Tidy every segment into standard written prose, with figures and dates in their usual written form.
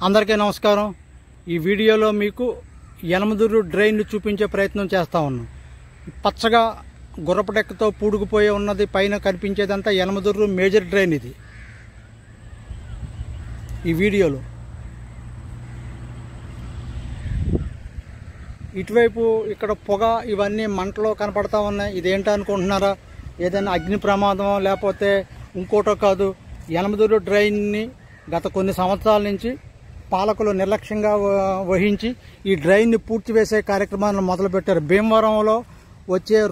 అందరికీ నమస్కారం। ఈ వీడియోలో మీకు యనమదుర్రు డ్రైన్ చూపించే ప్రయత్నం చేస్తా ఉన్నాం। పచ్చగా గుర్రపడెక్కతో పూడుకుపోయి ఉన్నది పైన కనిపించేదంతా యనమదుర్రు మేజర్ డ్రైన్ ఇది। ఈ వీడియోలో ఇటువైపు ఇక్కడ పొగ ఇవన్నీ మంటలో కనపడతా ఉన్నాయి। ఇదేంటో అనుకుంటున్నారా? ఏదైనా అగ్ని ప్రమాదమో లేకపోతే ఇంకోటో కాదు। యనమదుర్రు డ్రైన్ని గత కొన్ని సంవత్సరాల నుంచి పాలకులు నిర్లక్ష్యంగా వహించి ఈ డ్రైన్ని పూర్తి చేసే కార్యక్రమాలను మొదలుపెట్టారు। భీమవరంలో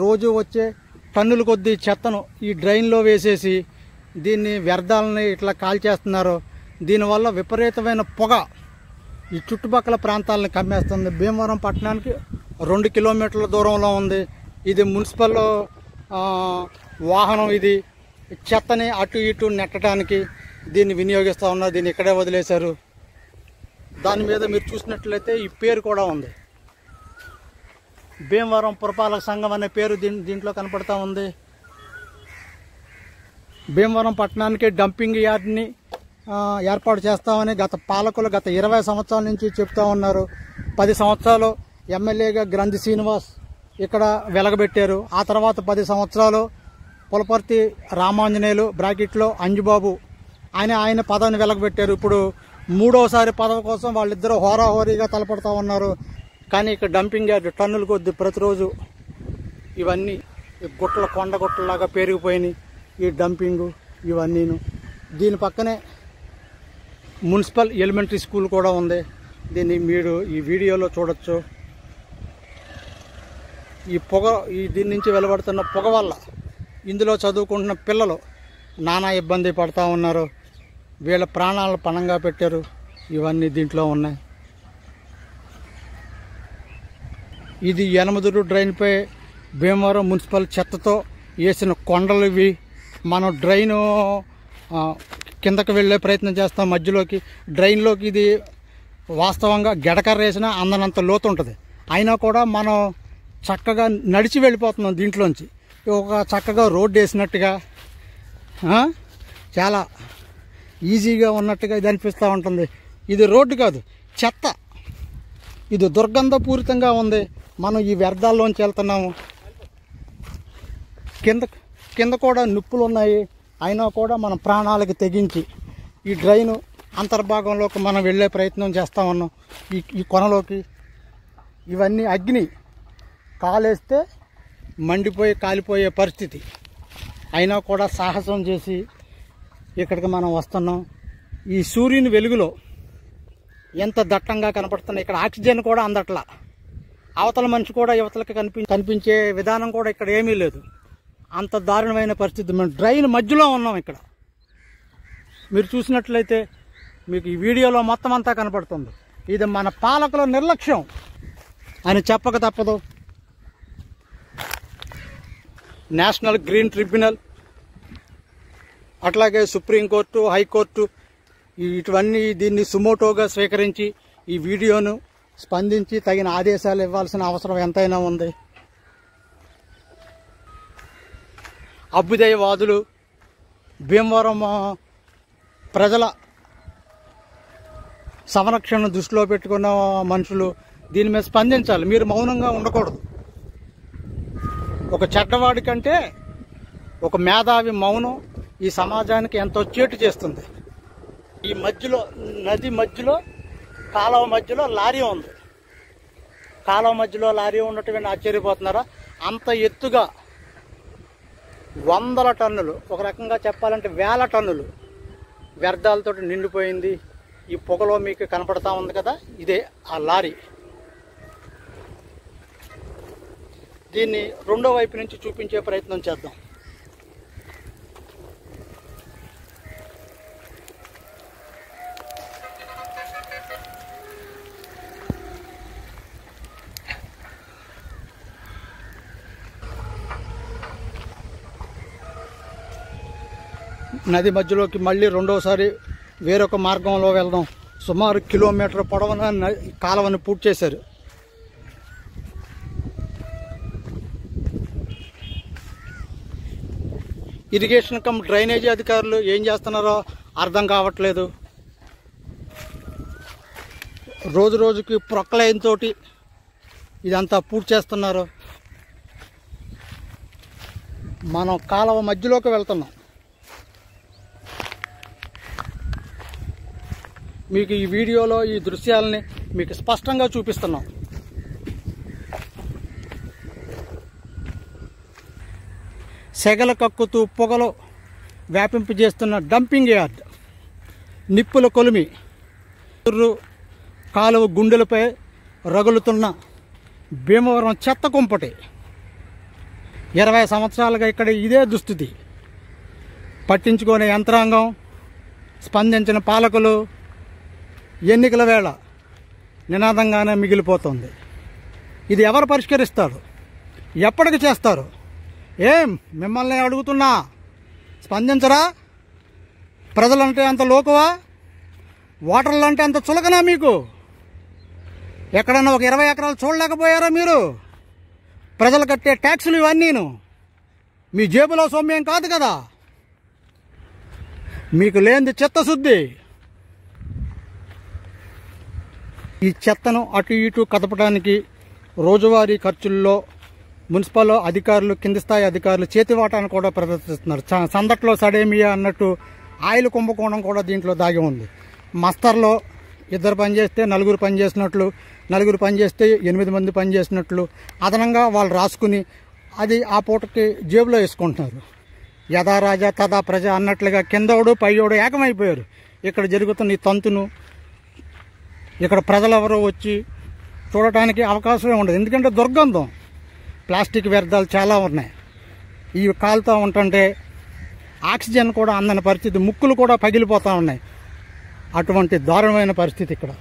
రోజు వచ్చే టన్నుల కొద్దీ చెత్తను ఈ డ్రైన్లో వేసేసి దీన్ని వ్యర్థాలని ఇట్లా కాల్చేస్తున్నారు। దీనివల్ల విపరీతమైన పొగ ఈ చుట్టుపక్కల ప్రాంతాలను కమ్మేస్తుంది। భీమవరం పట్టణానికి 2 కిలోమీటర్ల దూరంలో ఉంది। ఇది మున్సిపల్ వాహనం। ఇది చెత్తని అటు ఇటు నెట్టడానికి దీన్ని వినియోగిస్తూ ఉన్నారు। దీన్ని ఇక్కడే వదిలేశారు। దాని మీద మీరు చూసినట్లయితే ఈ పేరు కూడా ఉంది, భీమవరం పురపాలక సంఘం అనే పేరు దీంట్లో కనపడతా ఉంది। భీమవరం పట్టణానికి డంపింగ్ యార్డ్ని ఏర్పాటు చేస్తామని గత పాలకులు గత 20 సంవత్సరాల నుంచి చెప్తా ఉన్నారు। 10 సంవత్సరాలు ఎమ్మెల్యేగా గ్రంథి శ్రీనివాస్ ఇక్కడ వెలగబెట్టారు। ఆ తర్వాత 10 సంవత్సరాలు పులపర్తి రామాంజనేయులు బ్రాకెట్లో అంజుబాబు ఆయన పదవిని వెలగబెట్టారు। ఇప్పుడు మూడోసారి పదవి కోసం వాళ్ళిద్దరూ హోరాహోరీగా తలపడతా ఉన్నారు। కానీ ఇక్కడ డంపింగ్ యార్డ్ టన్నుల కొద్ది ప్రతిరోజు ఇవన్నీ గుట్టల కొండ గుట్టలాగా పెరిగిపోయినాయి ఈ డంపింగు ఇవన్నీను। దీని పక్కనే మున్సిపల్ ఎలిమెంటరీ స్కూల్ కూడా ఉంది। దీన్ని మీరు ఈ వీడియోలో చూడొచ్చు। ఈ పొగ దీని నుంచి వెలువడుతున్న పొగ వల్ల ఇందులో చదువుకుంటున్న పిల్లలు నానా ఇబ్బంది పడతా ఉన్నారు। వీళ్ళ ప్రాణాలను పణంగా పెట్టారు। ఇవన్నీ దీంట్లో ఉన్నాయి। ఇది యనమదుర్రు డ్రైన్పై భీమవరం మున్సిపల్ చెత్తతో వేసిన కొండలు ఇవి। మనం డ్రైను కిందకు వెళ్ళే ప్రయత్నం చేస్తాం మధ్యలోకి డ్రైన్లోకి। ఇది వాస్తవంగా గెడకర్ర వేసినా అందనంత లోతు ఉంటుంది, అయినా కూడా మనం చక్కగా నడిచి వెళ్ళిపోతున్నాం దీంట్లోంచి। ఒక చక్కగా రోడ్డు వేసినట్టుగా చాలా ఈజీగా ఉన్నట్టుగా ఇది అనిపిస్తూ ఉంటుంది। ఇది రోడ్డు కాదు, చెత్త। ఇది దుర్గంధపూరితంగా ఉంది। మనం ఈ వ్యర్థాల్లోంచి వెళ్తున్నాము। కింద కూడా నిప్పులు ఉన్నాయి, అయినా కూడా మన ప్రాణాలకి తెగించి ఈ డ్రైను అంతర్భాగంలోకి మనం వెళ్ళే ప్రయత్నం చేస్తూ ఉన్నాం। ఈ కొనలోకి ఇవన్నీ అగ్ని కాలేస్తే మండిపోయి కాలిపోయే పరిస్థితి, అయినా కూడా సాహసం చేసి ఇక్కడికి మనం వస్తున్నాం। ఈ సూర్యుని వెలుగులో ఎంత దట్టంగా కనపడుతున్నాయి। ఇక్కడ ఆక్సిజన్ కూడా అందట్లా, అవతల మనిషి కూడా యువతలకి కనిపించే విధానం కూడా ఇక్కడ ఏమీ లేదు। అంత దారుణమైన పరిస్థితి। మనం డ్రైన్ మధ్యలో ఉన్నాం ఇక్కడ। మీరు చూసినట్లయితే మీకు ఈ వీడియోలో మొత్తం అంతా కనపడుతుంది। ఇది మన పాలకుల నిర్లక్ష్యం అని చెప్పక తప్పదు। నేషనల్ గ్రీన్ ట్రిబ్యునల్ అట్లాగే సుప్రీంకోర్టు హైకోర్టు ఇటువన్నీ దీన్ని సుమోటోగా స్వీకరించి ఈ వీడియోను స్పందించి తగిన ఆదేశాలు ఇవ్వాల్సిన అవసరం ఎంతైనా ఉంది। అభ్యుదయవాదులు భీమవరం ప్రజల సంరక్షణ దృష్టిలో పెట్టుకున్న మనుషులు దీని మీద స్పందించాలి। మీరు మౌనంగా ఉండకూడదు। ఒక చెడ్డవాడి కంటే ఒక మేధావి మౌనం ఈ సమాజానికి ఎంతో చేటు చేస్తుంది। ఈ మధ్యలో నది మధ్యలో కాలువ మధ్యలో లారీ ఉంది। కాలువ మధ్యలో లారీ ఉన్నట్టుగా ఆశ్చర్యపోతున్నారా? అంత ఎత్తుగా 100 టన్నులు, ఒక రకంగా చెప్పాలంటే 1000 టన్నులు వ్యర్థాలతో నిండిపోయింది। ఈ పొగలో మీకు కనపడతా ఉంది కదా, ఇదే ఆ లారీ। దీన్ని రెండో వైపు నుంచి చూపించే ప్రయత్నం చేద్దాం। నది మధ్యలోకి మళ్ళీ రెండోసారి వేరొక మార్గంలో వెళ్దాం। సుమారు కిలోమీటర్ పొడవున కాలువని పూర్తి చేశారు। ఇరిగేషన్ కమ్ డ్రైనేజీ అధికారులు ఏం చేస్తున్నారో అర్థం కావట్లేదు। రోజు రోజుకి ప్రొక్లైన్తో ఇదంతా పూర్తి చేస్తున్నారు. మనం కాలువ మధ్యలోకి వెళ్తున్నాం. మీకు ఈ వీడియోలో ఈ దృశ్యాలని మీకు స్పష్టంగా చూపిస్తున్నాం. సెగలు కక్కుతూ పొగలు వ్యాపింపజేస్తున్న డంపింగ్ యార్డ్, నిప్పుల కొలిమి, కాలువ గుండెలపై రగులుతున్న భీమవరం చెత్త కుంపటి. 20 సంవత్సరాలుగా ఇక్కడ ఇదే దుస్థితి. పట్టించుకునే యంత్రాంగం, స్పందించిన పాలకులు ఎన్నికల వేళ నినాదంగానే మిగిలిపోతుంది. ఇది ఎవరు పరిష్కరిస్తారు? ఎప్పటికి చేస్తారు? మిమ్మల్ని అడుగుతున్నా, స్పందించరా? ప్రజలంటే అంత లోకువా? ఓటర్లు అంటే అంత చులకనా మీకు? ఎక్కడన్నా ఒక 20 ఎకరాలు చూడలేకపోయారా మీరు? ప్రజలు కట్టే ట్యాక్సులు ఇవన్నీను మీ జేబులో సొమ్మేం కాదు కదా. మీకు లేనిది చిత్తశుద్ధి. ఈ చెత్తను అటు ఇటు కదపడానికి రోజువారీ ఖర్చుల్లో మున్సిపల్ అధికారులు, కింది స్థాయి అధికారులు చేతివాటాన్ని కూడా ప్రదర్శిస్తున్నారు. సందట్లో సడేమియా అన్నట్టు ఆయిల్ కుంభకోణం కూడా దీంట్లో దాగి ఉంది. మస్తర్లో 2 పని చేస్తే 4 పని చేసినట్లు, 4 పని చేస్తే 8 మంది పని చేసినట్లు అదనంగా వాళ్ళు రాసుకుని అది ఆ పూటకి జేబులో వేసుకుంటున్నారు. యథా రాజా తదా ప్రజ అన్నట్లుగా కిందోడు పైయోడు ఏకమైపోయారు. ఇక్కడ జరుగుతున్న ఈ తంతును ఇక్కడ ప్రజలెవరో వచ్చి చూడటానికి అవకాశమే ఉండదు. ఎందుకంటే దుర్గంధం, ప్లాస్టిక్ వ్యర్థాలు చాలా ఉన్నాయి. ఇవి కాలుతూ ఉంటుంటే ఆక్సిజన్ కూడా అందని పరిస్థితి, ముక్కులు కూడా పగిలిపోతూ ఉన్నాయి. అటువంటి దారుణమైన పరిస్థితి ఇక్కడ.